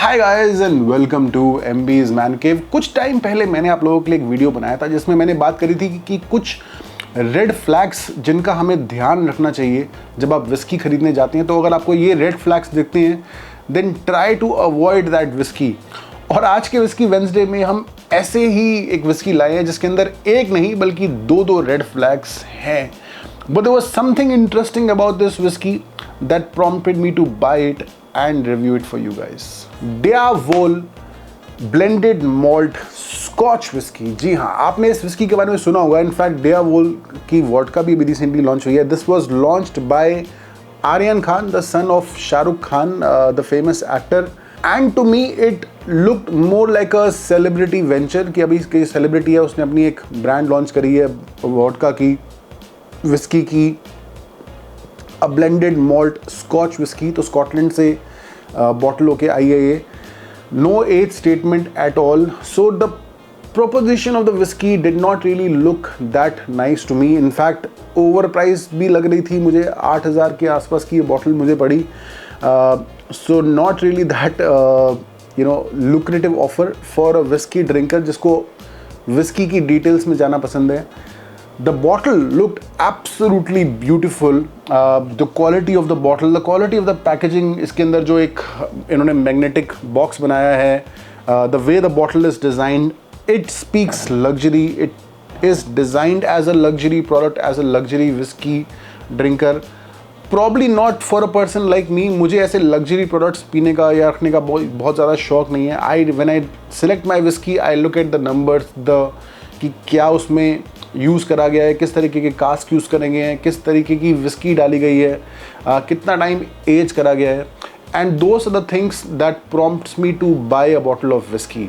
Hi guys and welcome to MB's man cave. कुछ time पहले मैंने आप लोगों के लिए एक वीडियो बनाया था जिसमें मैंने बात करी थी कि कुछ रेड फ्लैग्स जिनका हमें ध्यान रखना चाहिए जब आप विस्की खरीदने जाते हैं। तो अगर आपको ये रेड फ्लैग्स दिखते हैं then try to avoid that whisky. और आज के विस्की वेंसडे में हम ऐसे ही एक विस्की लाए हैं जिसके अंदर एक नहीं बल्कि दो रेड फ्लैग्स हैं। But there was something interesting about this whiskey that prompted me to buy it and review it for you guys. Diavol Blended Malt Scotch Whiskey. जी हाँ, आपने इस विस्की के बारे में सुना होगा। इनफैक्ट Diavol की वोडका भी अभी रिसेंटली लॉन्च हुई है। This was launched by Aryan Khan, the son of Shahrukh Khan, the famous actor. And to me it looked more like a celebrity venture कि अभी इसकी सेलिब्रिटी है, उसने अपनी एक ब्रांड लॉन्च करी है वोडका की, विस्की की, a blended malt scotch whisky. तो स्कॉटलैंड से बॉटल होके आई है ये। No age statement at all. So the proposition of the whisky did not really look that nice to me. In fact over price भी लग रही थी मुझे। 8,000 के आसपास की ये बॉटल मुझे पड़ी। So not really that lucrative offer for a whisky drinker जिसको विस्की की डिटेल्स में जाना पसंद है। The bottle looked absolutely beautiful. The quality of the bottle, the quality of the packaging, इसके अंदर जो एक इन्होंने magnetic box बनाया है, the way the bottle is designed, it speaks luxury. It is designed as a luxury product, as a luxury whiskey drinker. Probably not for a person like me. मुझे ऐसे luxury products पीने का या रखने का बहुत ज़्यादा शौक नहीं है। When I select my whiskey, I look at the numbers, कि क्या उसमें यूज़ करा गया है, किस तरीके के कास्क यूज़ करेंगे हैं, किस तरीके की विस्की डाली गई है, कितना टाइम एज करा गया है। And those are the things that prompts me to buy a bottle of whisky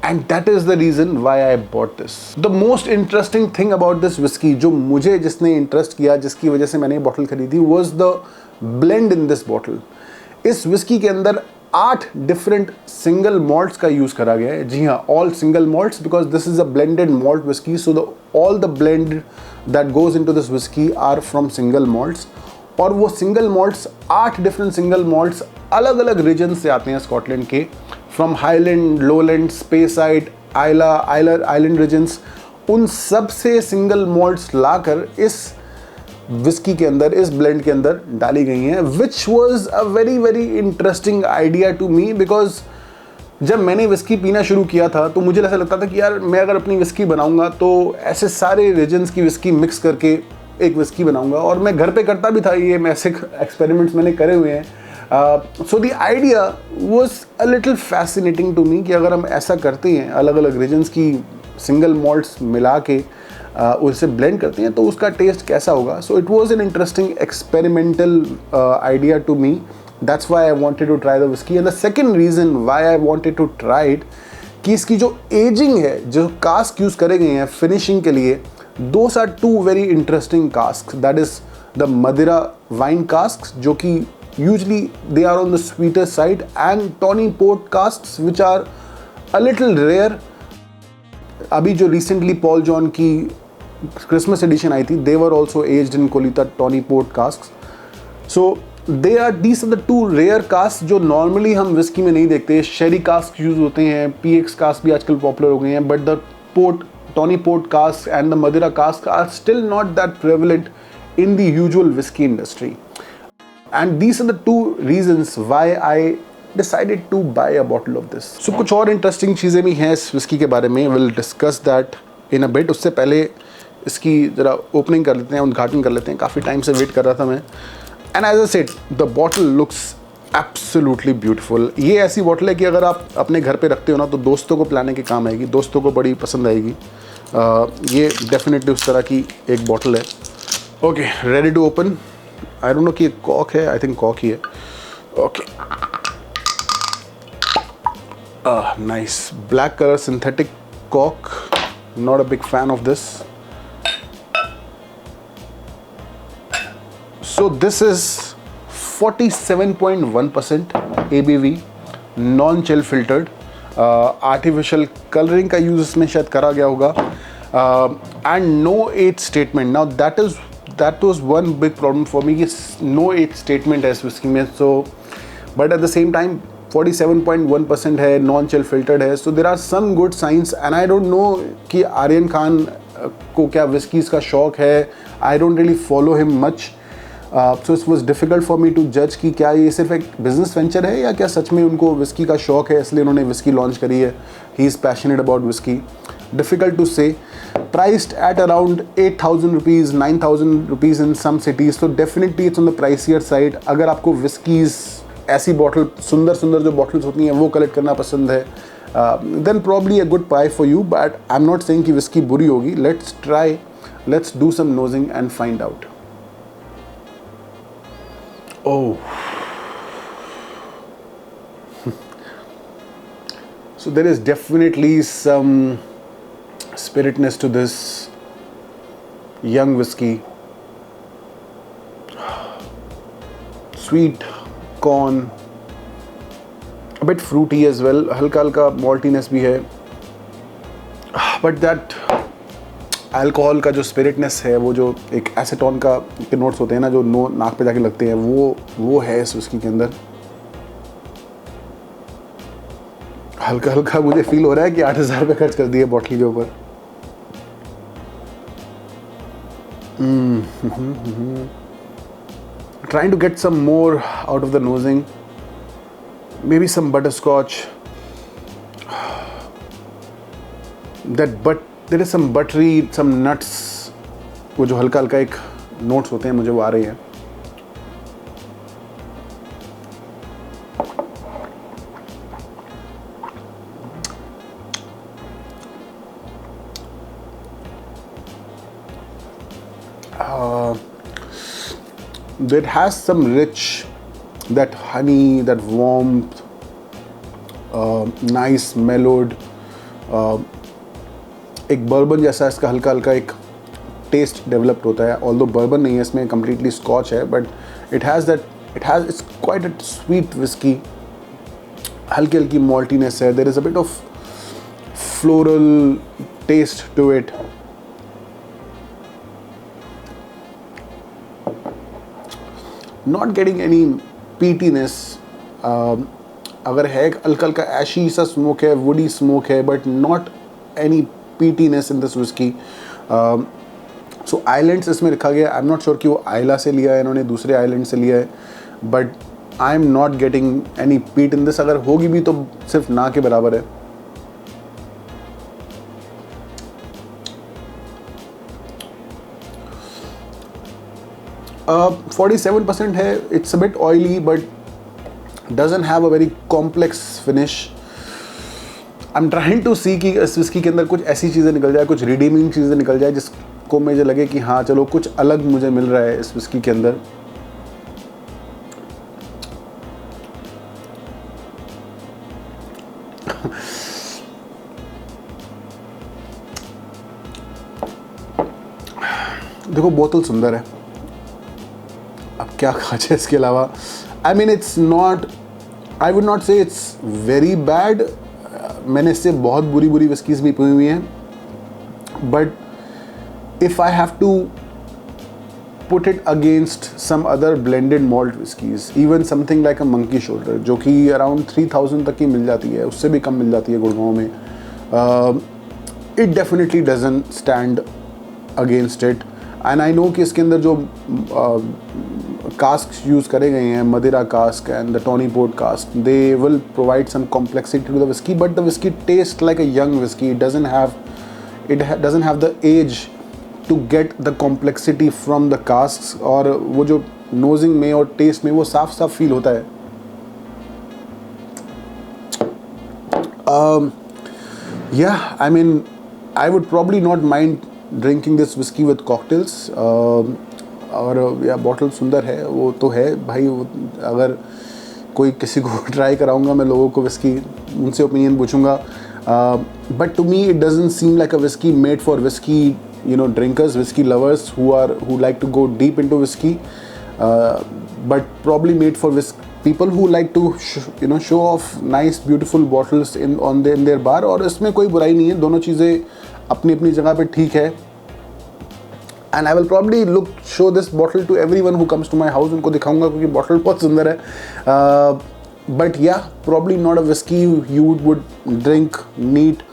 and that is the reason why I bought this. The most interesting thing about this whisky, जो मुझे जिसने interest किया, जिसकी वजह से मैंने ये bottle खरीदी, was the blend in this bottle. इस विस्की के अंदर 8 डिफरेंट सिंगल मॉल्ट्स का यूज़ करा गया है। जी हाँ, all single malts, because this is a blended malt whisky. So all the blend that goes into this whisky are from single malts. और वो single malts 8 different single malts अलग अलग रीजन से आते हैं स्कॉटलैंड के, from Highland, Lowland, Speyside, island regions. उन सब से सिंगल मॉल्ट्स लाकर इस विस्की के अंदर, इस ब्लेंड के अंदर डाली गई हैं, which was a very very interesting idea to me. Because जब मैंने विस्की पीना शुरू किया था तो मुझे ऐसा लगता था कि यार मैं अगर अपनी विस्की बनाऊंगा तो ऐसे सारे रीजन्स की विस्की मिक्स करके एक विस्की बनाऊंगा। और मैं घर पे करता भी था, ये मैं ऐसे एक्सपेरिमेंट्स मैंने करे हुए हैं। So the idea was a little fascinating to me कि अगर हम ऐसा करते हैं, अलग अलग रीजन्स की सिंगल मॉल्ट्स मिला के उसे ब्लेंड करते हैं तो उसका टेस्ट कैसा होगा। So it was an interesting experimental idea to me. That's why I wanted to try the whisky. And the second reason why I wanted to try it, कि इसकी जो एजिंग है, जो कास्क यूज़ करे गए हैं फिनिशिंग के लिए, those are 2 very interesting cask. That is the Madeira wine cask, जो कि usually they are on the sweeter side, and tawny port cask which are a little rare. अभी जो रिसेंटली पॉल जॉन की Christmas edition आई थी, they were also aged in Colheita tawny port cask. So these are the 2 rare cask जो normally हम whisky में नहीं देखते। शेरी कास्क यूज होते हैं, PX कास्क भी आजकल पॉपुलर हो गए हैं, but the tawny port cask and the Madeira cask are still not that prevalent in the usual whisky industry. And these are the 2 reasons why I decided to buy a bottle of this. So कुछ और interesting चीज़ें भी हैं इस whisky के बारे में। Will discuss that in a bit. उससे पहले इसकी ज़रा ओपनिंग कर लेते हैं, उद्घाटन कर लेते हैं। काफ़ी टाइम से वेट कर रहा था मैं। And as I said, the bottle looks absolutely beautiful. ये ऐसी बॉटल है कि अगर आप अपने घर पे रखते हो ना तो दोस्तों को पिलाने के काम आएगी, दोस्तों को बड़ी पसंद आएगी। ये डेफिनेटली उस तरह की एक बॉटल है। Okay, ready to open. I don't know कि कॉक है, आई थिंक कॉक ही है। Okay, nice black color synthetic cork. Not a big fan of this. So this is 47.1% ABV, non-chill filtered. Artificial coloring का यूज इसमें शायद करा गया होगा, and no age statement. Now that was one big problem for me, कि no age statement है इस whiskey में. So but at the same time 47.1% है, नॉन चिल फिल्टर्ड है, so there are some good science and I don't know कि आर्यन खान को क्या whiskies का शौक है. I don't really follow him much, so it was difficult for me to जज कि क्या ये सिर्फ एक बिजनेस वेंचर है या क्या सच में उनको विस्की का शौक है इसलिए उन्होंने विस्की लॉन्च करी है. He is passionate about whisky. Difficult to say. Priced at around 8,000 rupees, 9,000 rupees in some cities, so definitely it's on the pricier side. अगर आपको विस्कीज़ ऐसी बॉटल सुंदर सुंदर जो बॉटल्स होती हैं वो कलेक्ट करना पसंद है, then probably a good buy for you, but I'm not saying कि विस्की बुरी होगी. Let's do some nosing and find out. Oh. So there is definitely some spiritness to this young whiskey. Sweet corn, a bit fruity as well, हल्का हल्का maltiness भी है, but that alcohol का जो spiritness है, वो जो एक acetone का के notes होते हैं ना जो नाक पे जाके लगते हैं, वो है इस whiskey के अंदर. हल्का हल्का मुझे फील हो रहा है कि 8,000 रुपये खर्च कर दिए बॉटल के ऊपर. Trying to get some more out of the nosing. Maybe some butterscotch. There is some buttery, some nuts. वो जो हल्का हल्का एक नोट्स होते हैं मुझे वो आ रही हैं. It has some rich, that honey, that warmth, nice mellowed, एक बर्बन जैसा इसका हल्का हल्का एक टेस्ट डेवलप्ड होता है. ऑल्दो बर्बन नहीं है इसमें, कम्प्लीटली स्कॉच है, but it's quite a sweet whiskey. हल्की हल्की maltiness है. There is a bit of floral taste to it. Not getting any peatiness. अगर है हल्का हल्का ऐशी सा स्मोक है, वुडी स्मोक है, but not any peatiness in this whiskey. So islands इसमें लिखा गया. I'm not sure कि वो आइला से लिया है इन्होंने, दूसरे आइलैंड से लिया है, but I'm not getting any peat in this. अगर होगी भी तो सिर्फ ना के बराबर है. Uh, 47% है. It's a bit oily, but doesn't have a very complex finish. I'm trying to see कि इस विस्की के अंदर कुछ ऐसी चीज़ें निकल जाए, कुछ रिडीमिंग चीज़ें निकल जाए जिसको मुझे लगे कि हाँ चलो कुछ अलग मुझे मिल रहा है इस विस्की के अंदर. देखो बोतल सुंदर है, अब क्या कहा जाए इसके अलावा. I mean it's not, I would not say it's very bad. मैंने इससे बहुत बुरी विस्कीज़ भी पी हुई हैं, but if I have to put it against some other blended malt whiskies, even something like a Monkey Shoulder जो कि अराउंड 3,000 तक की मिल जाती है, उससे भी कम मिल जाती है गुड़गांव में, it definitely doesn't stand against it. And I know कि इसके अंदर जो casks यूज़ करे गए हैं, मदिरा cask and the Tawny Port cask, they will provide some complexity to the whiskey, but the whiskey tastes like a young whiskey. It doesn't have the age to get the complexity from the casks, और वो जो नोजिंग में और test में वो साफ साफ feel होता है. Yeah, I mean, I would probably not mind drinking this whiskey with cocktails. और या बॉटल सुंदर है, वो तो है भाई. अगर कोई किसी को ट्राई कराऊंगा मैं लोगों को विस्की, उनसे ओपिनियन पूछूंगा. But to me it doesn't seem like a whisky made for whisky drinkers, whisky lovers who like to go deep into whiskey, but probably made for people who like to show off nice beautiful bottles in their bar. और इसमें कोई बुराई नहीं है, दोनों चीज़ें अपनी अपनी जगह पे ठीक है. And I will probably show this bottle to everyone who comes to my house. उनको दिखाऊंगा क्योंकि बॉटल बहुत सुंदर है. but yeah, probably not a whiskey you would drink neat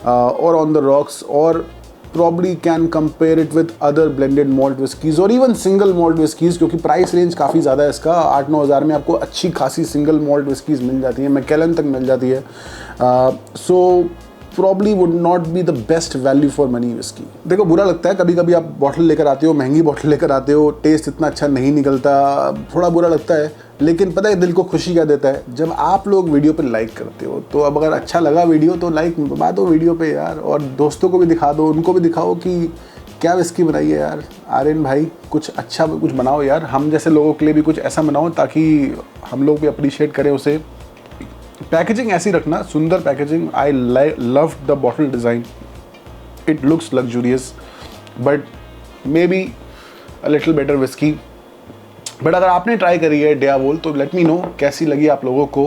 or on the rocks, or probably can compare it with other blended malt whiskeys or even single malt whiskeys, क्योंकि price range काफ़ी ज़्यादा है इसका। 8-9 हज़ार में आपको अच्छी खासी सिंगल मॉल्ट विस्कीज़ मिल जाती है, मैकेलन तक मिल जाती है। So probably would not be the best value for money whisky. देखो बुरा लगता है कभी कभी, आप बॉटल लेकर आते हो, महंगी बॉटल लेकर आते हो, टेस्ट इतना अच्छा नहीं निकलता, थोड़ा बुरा लगता है। लेकिन पता है दिल को खुशी क्या देता है, जब आप लोग वीडियो पे लाइक करते हो। तो अब अगर अच्छा लगा वीडियो तो लाइक दबा दो वीडियो पे यार, और दोस्तों को भी दिखा दो, उनको भी दिखाओ कि क्या विस्की बनाई है यार आर्यन भाई, कुछ अच्छा कुछ बनाओ यार, हम जैसे लोगों के लिए भी कुछ ऐसा बनाओ ताकि हम लोग भी अप्रिशिएट करें उसे। पैकेजिंग ऐसी रखना, सुंदर packaging. I love the bottle design, it looks luxurious, but may be a little better whisky. But अगर आपने ट्राई करी है डियावोल तो लेट मी नो कैसी लगी आप लोगों को।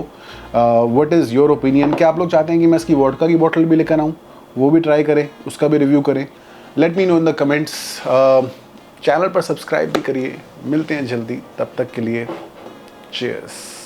What is your opinion? क्या आप लोग चाहते हैं कि मैं इसकी वोडका की बॉटल भी लेकर आऊँ, वो भी ट्राई करें, उसका भी रिव्यू करें? Let me know in the comments. Channel पर सब्सक्राइब भी करिए। मिलते हैं जल्दी, तब तक के लिए चीयर्स।